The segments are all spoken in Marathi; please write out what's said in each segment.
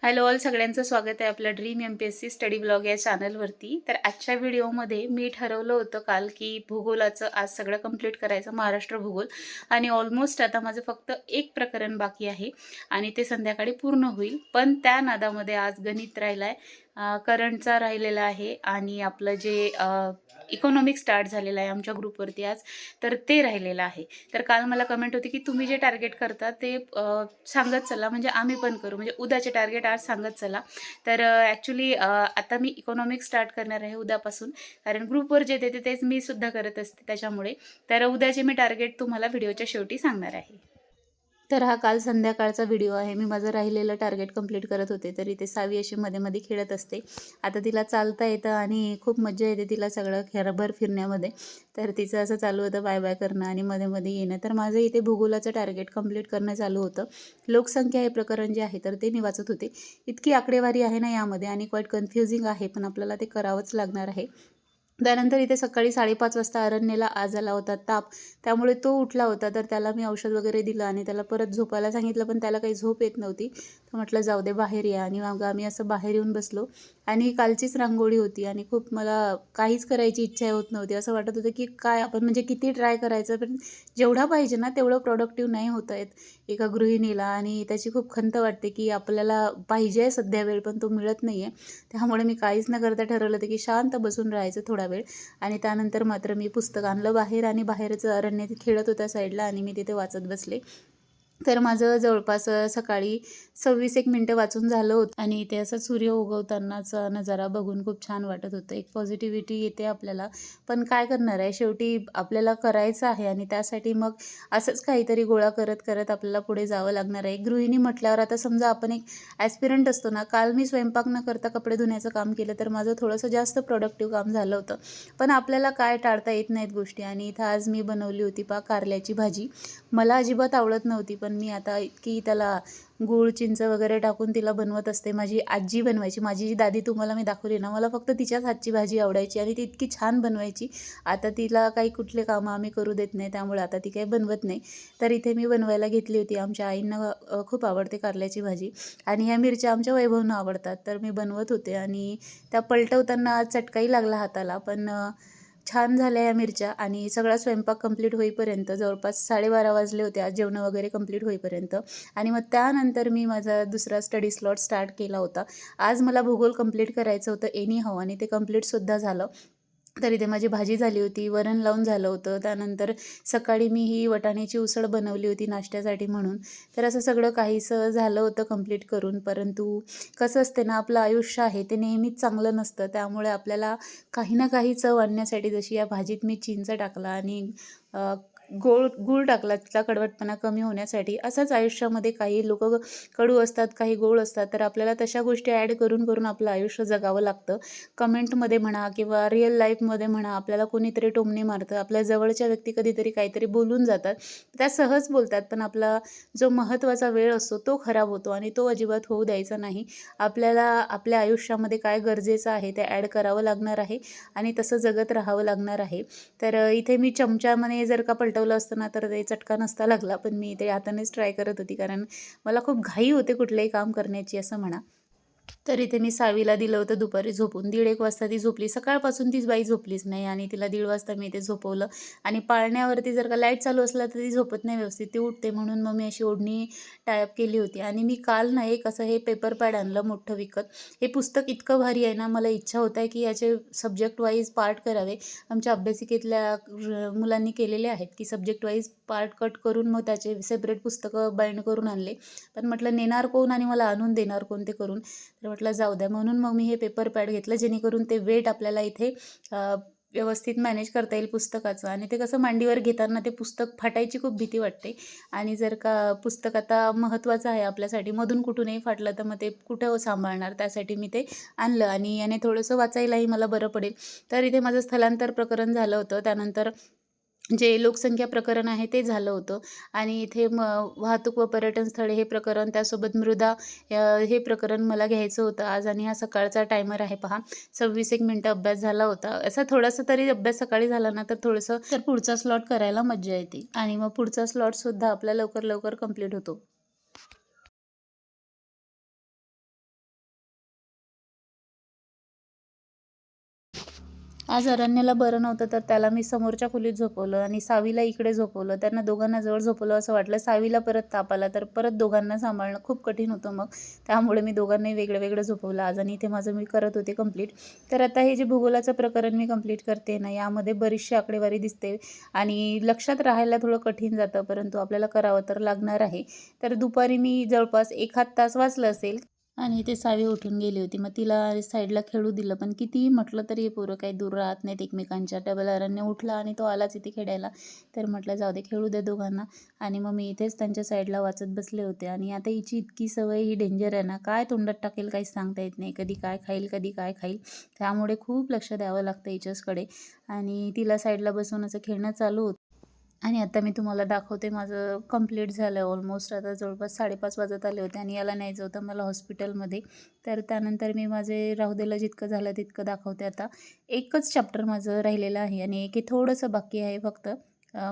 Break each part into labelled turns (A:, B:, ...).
A: हॅलो ऑल, सगळ्यांचं स्वागत आहे आपल्या ड्रीम MPSC स्टडी ब्लॉग या चॅनलवरती. तर आजच्या व्हिडिओमध्ये मी ठरवलं होतं काल की भूगोलाचं आज सगळं कंप्लीट करायचं, महाराष्ट्र भूगोल. आणि ऑलमोस्ट आता माझं फक्त एक प्रकरण बाकी आहे आणि ते संध्याकाळी पूर्ण होईल. पण त्या नादामध्ये आज गणित राहिलं आहे, करंटचा राहिलेला आहे आणि आपलं जे इकॉनॉमिक स्टार्ट झालेलं आहे आमच्या ग्रुपवरती आज, तर ते राहिलेलं आहे. तर काल मला कमेंट होती की तुम्ही जे टार्गेट करता ते सांगत चला, म्हणजे आम्ही पण करू, म्हणजे उद्याचे टार्गेट आज सांगत चला. तर ॲक्च्युली आता मी इकॉनॉमिक स्टार्ट करणार आहे उद्यापासून, कारण ग्रुपवर जे देते तेच मी सुद्धा करत असते त्याच्यामुळे. तर उद्याचे मी टार्गेट तुम्हाला व्हिडिओच्या शेवटी सांगणार आहे. तर हा काल संध्याकाळचा व्हिडिओ आहे. मी माझं राहिलेलं टार्गेट कंप्लीट करत होते, तरी ते सावी अशी मध्ये मध्ये खेळत असते. आता तिला चालता येतं आणि खूप मजा येते तिला सगळं खेरभर फिरण्यामध्ये. तर तिचं असं चालू होतं बाय बाय करणं आणि मध्ये मध्ये येणं. तर माझं इथे भूगोलाचं टार्गेट कंप्लीट करणं चालू होतं. लोकसंख्या हे प्रकरण जे आहे तर ते मी वाचत होते. इतकी आकडेवारी आहे ना यामध्ये आणि क्वाईट कन्फ्युजिंग आहे, पण आपल्याला ते करावंच लागणार आहे. त्यानंतर इथे सकाळी 5:30 वाजता अरण्यला आज आला होता ताप, त्यामुळे तो उठला होता. तर त्याला मी औषध वगैरे दिलं आणि त्याला परत झोपायला सांगितलं, पण त्याला काही झोप येत नव्हती. तर म्हटलं जाऊ दे बाहेर या, आणि मग आम्ही असं बाहेर येऊन बसलो. आणि कालचीच रांगोळी होती आणि खूप मला काहीच करायची इच्छा होत नव्हती. असं वाटत होतं की काय आपण म्हणजे किती ट्राय करायचं, पण जेवढा पाहिजे ना तेवढं प्रोडक्टिव्ह नाही होता येत एका गृहिणीला. आणि त्याची खूप खंत वाटते की आपल्याला पाहिजे सध्या वेळ, पण तो मिळत नाही आहे. त्यामुळे मी काहीच न करता ठरवलं होतं की शांत बसून राहायचं थोडा वेळ. आणि त्यानंतर मात्र मी पुस्तक आणलं बाहेर आणि बाहेरचं अरण्य खेळत होत्या साईडला आणि मी तिथे वाचत बसले. तर माझं जवळपास सकाळी 26 मिनिटं वाचून झालं होतं आणि इथे असं सूर्य उगवतानाचा नजारा बघून खूप छान वाटत होतं. एक पॉझिटिव्हिटी येते आपल्याला, पण काय करणार आहे, शेवटी आपल्याला करायचं आहे आणि त्यासाठी मग असंच काहीतरी गोळा करत करत आपल्याला पुढे जावं लागणार आहे. गृहिणी म्हटल्यावर आता समजा आपण एक ॲस्पिरंट असतो ना, काल मी स्वयंपाक न करता कपडे धुण्याचं काम केलं तर माझं थोडंसं जास्त प्रोडक्टिव्ह काम झालं होतं. पण आपल्याला काय टाळता येत नाहीत गोष्टी. आणि इथं आज मी बनवली होती कारल्याची भाजी. मला अजिबात आवडत नव्हती, पण मी आता इतकी त्याला गूळ चिंच वगैरे टाकून तिला बनवत असते. माझी आजी बनवायची, माझी जी दादी तुम्हाला मी दाखवली ना, मला फक्त तिच्याच हातची भाजी आवडायची आणि ती इतकी छान बनवायची. आता तिला काही कुठले कामं आम्ही करू देत नाही, त्यामुळे आता ती काही बनवत नाही. तर इथे मी बनवायला घेतली होती. आमच्या आईंना खूप आवडते कारल्याची भाजी आणि ह्या मिरच्या आमच्या वैभवना आवडतात. तर मी बनवत होते आणि त्या पलटवताना चटकाही लागला हाताला, पण छान झाल्या या मिरच्या. आणि सगळा स्वयंपाक कंप्लीट होईपर्यंत जवळपास 12:30 वाजले होते आज जेवणं वगैरे कंप्लीट होईपर्यंत. आणि मग त्यानंतर मी माझा दुसरा स्टडी स्लॉट स्टार्ट केला होता. आज मला भूगोल कंप्लीट करायचं होतं एनी हाऊ आणि ते कंप्लीटसुद्धा झालं. तर इथे माझी भाजी झाली होती, वरण लावून झालं होतं. त्यानंतर सकाळी मी ही वाटाण्याची उसळ बनवली होती नाश्त्यासाठी म्हणून. तर असं सगळं काहीसं झालं होतं कंप्लीट करून. परंतु कसं असते ना, आपलं आयुष्य आहे ते नेहमीच चांगलं नसतं. त्यामुळे आपल्याला काही ना काही चव आणण्यासाठी, जशी या भाजीत मी चिंच टाकला आणि गूळ टाकला तिचा कडवटपणा कमी होण्यासाठी. असंच आयुष्यामध्ये काही लोक कडू असतात, काही गोड असतात. तर आपल्याला तशा गोष्टी ॲड करून करून आपलं आयुष्य जगावं लागतं. कमेंटमध्ये म्हणा किंवा रिअल लाईफमध्ये म्हणा, आपल्याला कोणीतरी टोमणे मारतं, आपल्या जवळच्या व्यक्ती कधीतरी काहीतरी बोलून जातात. त्या सहज बोलतात, पण आपला जो महत्त्वाचा वेळ असतो तो खराब होतो आणि तो अजिबात होऊ द्यायचा नाही. आपल्याला आपल्या आयुष्यामध्ये काय गरजेचं आहे ते ॲड करावं लागणार आहे आणि तसं जगत राहावं लागणार आहे. तर इथे मी चमच्यामध्ये जर का पलटवलं असतं ना, तर ते चटका नसता लागला. पण मी इथे हातानेच ट्राय करत होती, कारण मला खूप घाई होते कुठलंही काम करण्याची असं म्हणा. तर इथे मी सावीला दिलं होतं दुपारी झोपून. 1:30 वाजता ती झोपली. सकाळपासून तीच बाई झोपलीच नाही आणि तिला 1:30 वाजता मी इथे झोपवलं. आणि पाळण्यावरती जर का लाईट चालू असला तर ती झोपत नाही व्यवस्थित, ती उठते. म्हणून मग मी अशी ओढणी टाय केली होती. आणि मी काल ना एक असं हे पेपर पॅड आणलं मोठं विकत. हे पुस्तक इतकं भारी आहे ना, मला इच्छा होत आहे की याचे सब्जेक्ट वाईज पार्ट करावे. आमच्या अभ्यासिकेतल्या मुलांनी केलेले आहेत की सब्जेक्ट वाईज पार्ट कट करून मग त्याचे सेपरेट पुस्तकं बाइंड करून आणले. पण म्हटलं नेणार कोण आणि मला आणून देणार कोण ते करून. तर म्हटलं जाऊ द्या, म्हणून मग मी हे पेपर पॅड घेतलं, जेणेकरून ते वेट आपल्याला इथे व्यवस्थित मॅनेज करता येईल पुस्तकाचं. आणि ते कसं मांडीवर घेताना ते पुस्तक फाटायची खूप भीती वाटते. आणि जर का पुस्तक आता महत्त्वाचं आहे आपल्यासाठी, मधून कुठूनही फाटलं तर मग ते कुठं सांभाळणार, त्यासाठी मी ते आणलं. आणि याने थोडंसं वाचायलाही मला बरं पडेल. तर इथे माझं स्थलांतर प्रकरण झालं होतं. त्यानंतर जे लोकसंख्या प्रकरण आहे ते झालं होतं. आणि इथे वाहतूक व पर्यटन स्थळे हे प्रकरण, त्यासोबत मृदा हे प्रकरण मला घ्यायचं होतं आज. आणि हा सकाळचा टायमर आहे पहा, 26 मिनिटं अभ्यास झाला होता. असा थोडासा तरी अभ्यास सकाळी झाला ना तर थोडंसं तर पुढचा स्लॉट करायला मज्जा येते आणि मग पुढचा स्लॉटसुद्धा आपला लवकर लवकर कंप्लीट होतो. आज अरण्याला बरं नव्हतं तर त्याला मी समोरच्या खोलीत झोपवलं आणि सावीला इकडे झोपवलं. त्यांना दोघांना जवळ झोपवलं असं वाटलं. सावीला परत ताप आला तर परत दोघांना सांभाळणं खूप कठीण होतं मग. त्यामुळे मी दोघांनाही वेगळं वेगळं झोपवलं आज आणि इथे माझं मी करत होते कंप्लीट. तर आता हे जे भूगोलाचं प्रकरण मी कंप्लीट करते ना, यामध्ये बरीचशी आकडेवारी दिसते आणि लक्षात राहायला थोडं कठीण जातं, परंतु आपल्याला करावं तर लागणार आहे. तर दुपारी मी जवळपास 1-1/2 तास वाचलं असेल आणि ते सावी उठून गेली होती. मग तिला साईडला खेळू दिलं, पण कितीही म्हटलं तरी हे पोरं काही दूर राहत नाहीत एकमेकांच्या. डबल अरण्य उठला आणि तो आलाच इथे खेळायला. तर म्हटलं जाऊ दे, खेळू दे दोघांना. आणि मग मी इथेच त्यांच्या साईडला वाचत बसले होते. आणि आता हिची इतकी सवय, ही डेंजर आहे ना, काय तोंडात टाकेल काहीच सांगता येत नाही. कधी काय खाईल, कधी काय खाईल. त्यामुळे खूप लक्ष द्यावं लागतं हिच्याचकडे. आणि तिला साईडला बसवून असं खेळणं चालू होतं. आणि आता मी तुम्हाला दाखवते, माझं कंप्लीट झालं आहे ऑलमोस्ट. आता जवळपास 5:30 वाजत आले होते आणि याला न्यायचं होतं मला हॉस्पिटलमध्ये. तर त्यानंतर मी माझे राहुदेला जितकं झालं तितकं दाखवते आता. एकच चॅप्टर माझं राहिलेलं आहे आणि एक हे थोडंसं बाकी आहे फक्त.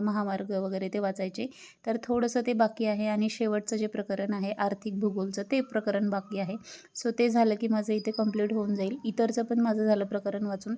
A: महामार्ग वगैरे ते वाचायचे. तर थोडंसं ते बाकी आहे आणि शेवटचं जे प्रकरण आहे आर्थिक भूगोलचं, ते प्रकरण बाकी आहे. सो ते झालं की माझं इथे कंप्लीट होऊन जाईल. इतरचं पण माझं झालं प्रकरण वाचून.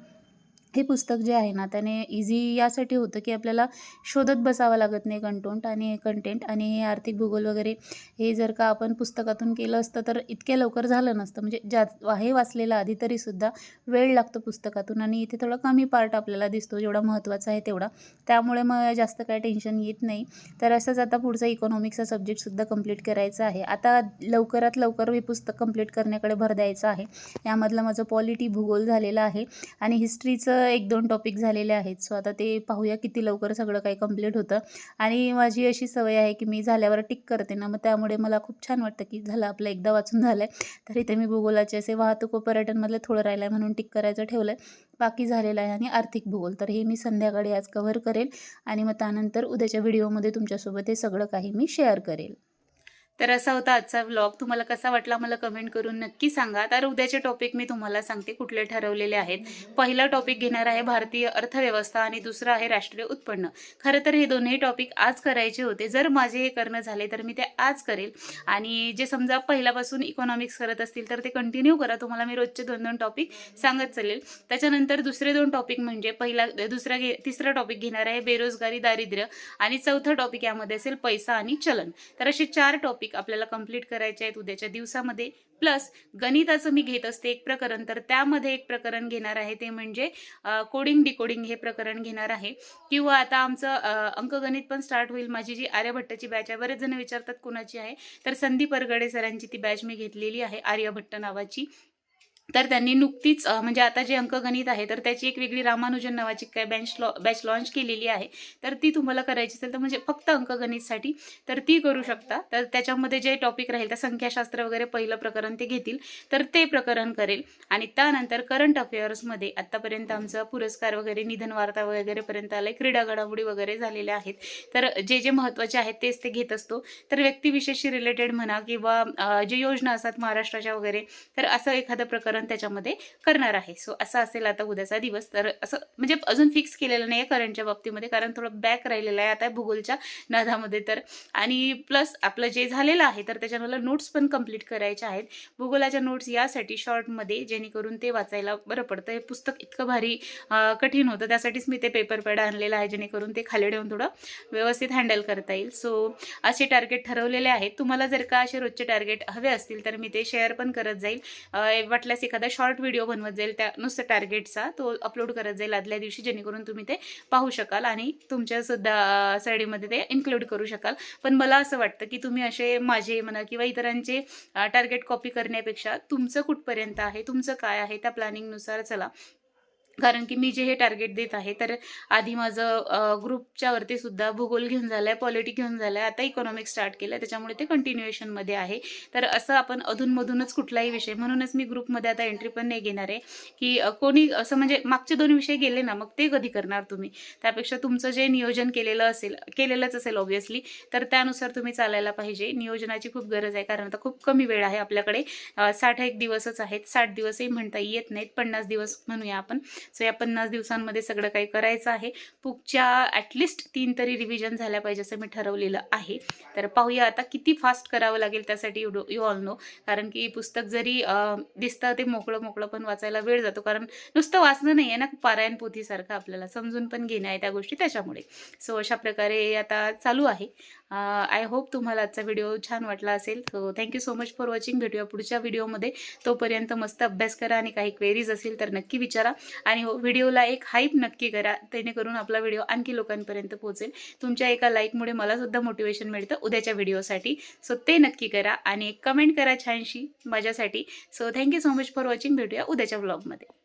A: हे पुस्तक जे आहे ना, त्याने इझी यासाठी होतं की आपल्याला शोधत बसावं लागत नाही कंटेंट. आणि हे आर्थिक भूगोल वगैरे हे जर का आपण पुस्तकातून केलं असतं तर इतक्या लवकर झालं नसतं. म्हणजे हे वाचलेलं आधी तरीसुद्धा वेळ लागतो पुस्तकातून आणि इथे थोडा कमी पार्ट आपल्याला दिसतो, जेवढा महत्त्वाचा आहे तेवढा. त्यामुळे मग जास्त काय टेन्शन येत नाही. तर असंच आता पुढचा इकॉनॉमिक्सचा सब्जेक्टसुद्धा कंप्लीट करायचा आहे. आता लवकरात लवकर हे पुस्तक कंप्लीट करण्याकडे भर द्यायचा आहे. यामधलं माझं पॉलिटी भूगोल झालेलं आहे आणि हिस्ट्रीचं 1-2 टॉपिक झालेले आहेत. सो आता ते पाहूया किती लवकर सगळं काही कंप्लीट होतं. आणि माझी अशी सवय आहे की मी झाल्यावर टिक करते ना, मग त्यामुळे मला खूप छान वाटतं की झालं आपलं, एकदा वाचून झालं आहे. तर इथे मी भूगोलाचे असे वाहतूक व पर्यटनमधलं थोडं राहिलं आहे म्हणून टिक करायचं ठेवलं आहे. बाकी झालेलं आहे. आणि आर्थिक भूगोल तर हे मी संध्याकाळी आज कव्हर करेल आणि मग त्यानंतर उद्याच्या व्हिडिओमध्ये तुमच्यासोबत हे सगळं काही मी शेअर करेल. तर असा होता आजचा व्लॉग. तुम्हाला कसा वाटला मला कमेंट करून नक्की सांगा. तर उद्याचे टॉपिक मी तुम्हाला सांगते कुठले ठरवलेले आहेत. पहिला टॉपिक घेणार आहे भारतीय अर्थव्यवस्था आणि दुसरा आहे राष्ट्रीय उत्पन्न. खरं तर हे दोन्ही टॉपिक आज करायचे होते. जर माझे हे करणं झाले तर मी ते आज करेल. आणि जे समजा पहिल्यापासून इकॉनॉमिक्स करत असतील तर ते कंटिन्यू करा. तुम्हाला मी रोजचे 2-2 टॉपिक सांगत चालेल. त्याच्यानंतर दुसरे 2 टॉपिक म्हणजे तिसरा टॉपिक घेणार आहे बेरोजगारी, दारिद्र्य आणि चौथा टॉपिक यामध्ये असेल पैसा आणि चलन. तर असे 4 टॉपिक आपल्याला कंप्लीट करायचे आहेत उद्याच्या दिवसामध्ये. प्लस गणिताचं मी घेत असते एक प्रकरण, तर त्यामध्ये एक प्रकरण घेणार आहे ते म्हणजे कोडिंग डिकोडिंग हे प्रकरण घेणार आहे. किंवा आता आमचं अंकगणित पण स्टार्ट होईल. माझी जी आर्यभट्टाची बॅच आहे, बरेच जण विचारतात कोणाची आहे, तर संदीप अरगडे सरांची ती बॅच मी घेतलेली आहे, आर्यभट्ट नावाची. तर त्यांनी नुकतीच म्हणजे आता जे अंकगणित आहे तर त्याची एक वेगळी रामानुजन नावाची काय बॅच लॉन्च केलेली आहे. तर ती तुम्हाला करायची असेल तर म्हणजे फक्त अंकगणितसाठी तर ती करू शकता. तर त्याच्यामध्ये जे टॉपिक राहील त्या संख्याशास्त्र वगैरे पहिलं प्रकरण ते घेतील, तर ते प्रकरण करेल. आणि त्यानंतर करंट अफेअर्समध्ये आत्तापर्यंत आमचा पुरस्कार वगैरे, निधन वार्ता वगैरेपर्यंत आलाय, क्रीडा घडामोडी वगैरे झालेल्या आहेत. तर जे जे महत्त्वाचे आहेत तेच ते घेत असतो. तर व्यक्तिविशेषशी रिलेटेड म्हणा किंवा जे योजना असतात महाराष्ट्राच्या वगैरे, तर असं एखादं प्रकरण त्याच्यामध्ये करणार आहे. सो असा असेल आता उद्याचा दिवस. तर असं म्हणजे अजून फिक्स केलेलं नाही आहे करंटच्या बाबतीमध्ये, कारण थोडं बॅक राहिलेलं आहे आता भूगोलच्या नादामध्ये. तर आणि प्लस आपलं जे झालेलं आहे तर त्याच्या मला नोट्स पण कंप्लीट करायच्या आहेत. भूगोलाच्या नोट्स यासाठी शॉर्टमध्ये, जेणेकरून ते वाचायला बरं पडतं. हे पुस्तक इतकं भारी कठीण होतं, त्यासाठीच मी ते पेपर पॅड आणलेलं आहे, जेणेकरून ते खाली ठेवून थोडं व्यवस्थित हँडल करता येईल. सो असे टार्गेट ठरवलेले आहेत. तुम्हाला जर का असे रोजचे टार्गेट हवे असतील तर मी ते शेअर पण करत जाईल. वाटल्यास एखादा शॉर्ट व्हिडिओ बनवत जाईल त्या नुसतं टार्गेटचा, तो अपलोड करत जाईल आदल्या दिवशी, जेणेकरून तुम्ही ते पाहू शकाल आणि तुमच्यासुद्धा स्टडीमध्ये ते इन्क्लूड करू शकाल. पण मला असं वाटतं की तुम्ही असे माझे म्हणा किंवा इतरांचे टार्गेट कॉपी करण्यापेक्षा तुमचं कुठपर्यंत आहे, तुमचं काय आहे, त्या प्लॅनिंगनुसार चला. कारण की मी जे हे टार्गेट देत आहे तर आधी माझं ग्रुपच्या वरती सुद्धा भूगोल घेऊन झालं आहे, पॉलिटी घेऊन झालं आहे, आता इकॉनॉमिक्स स्टार्ट केलं आहे, त्याच्यामुळे ते कंटिन्युएशनमध्ये आहे. तर असं आपण अधूनमधूनच कुठलाही विषय, म्हणूनच मी ग्रुपमध्ये आता एंट्री पण नाही घेणार आहे की कोणी असं म्हणजे मागचे 2 विषय गेले ना, मग ते कधी करणार तुम्ही. त्यापेक्षा तुमचं जे नियोजन केलेलंच असेल ऑब्व्हियसली, तर त्यानुसार तुम्ही चालायला पाहिजे. नियोजनाची खूप गरज आहे, कारण आता खूप कमी वेळ आहे आपल्याकडे. 61 दिवसच आहेत. 60 दिवसही म्हणता येत नाहीत, 50 दिवस म्हणूया आपण. सो या 50 दिवसांमध्ये सगळं काही करायचं आहे. पुढच्या ॲटलिस्ट 3 तरी रिव्हिजन झाल्या पाहिजे असं मी ठरवलेलं आहे. तर पाहूया आता किती फास्ट करावं लागेल त्यासाठी यू ऑल नो. कारण की पुस्तक जरी दिसतं ते मोकळं पण वाचायला वेळ जातो, कारण नुसतं वाचणं नाही आहे ना, पारायण पोथीसारखं आपल्याला समजून पण घेणं आहे त्या गोष्टी त्याच्यामुळे. सो अशा प्रकारे आता चालू आहे. आय होप तुम्हाला आजचा व्हिडिओ छान वाटला असेल. So thank you so much for watching. भेटूया पुढच्या व्हिडिओमध्ये. तोपर्यंत मस्त अभ्यास करा आणि काही क्वेरीज असेल तर नक्की विचारा. आणि व्हिडिओला एक हाईप नक्की करा, जेणेकरून आपला व्हिडिओ आणखी लोकांपर्यंत पोहोचेल. तुमच्या एका लाईकमुळे मला सुद्धा मोटिवेशन मिळतं उद्याच्या व्हिडिओसाठी. सो ते नक्की करा आणि एक कमेंट करा छानशी माझ्यासाठी. So thank you so much for watching. भेटूया उद्याच्या व्लॉगमध्ये.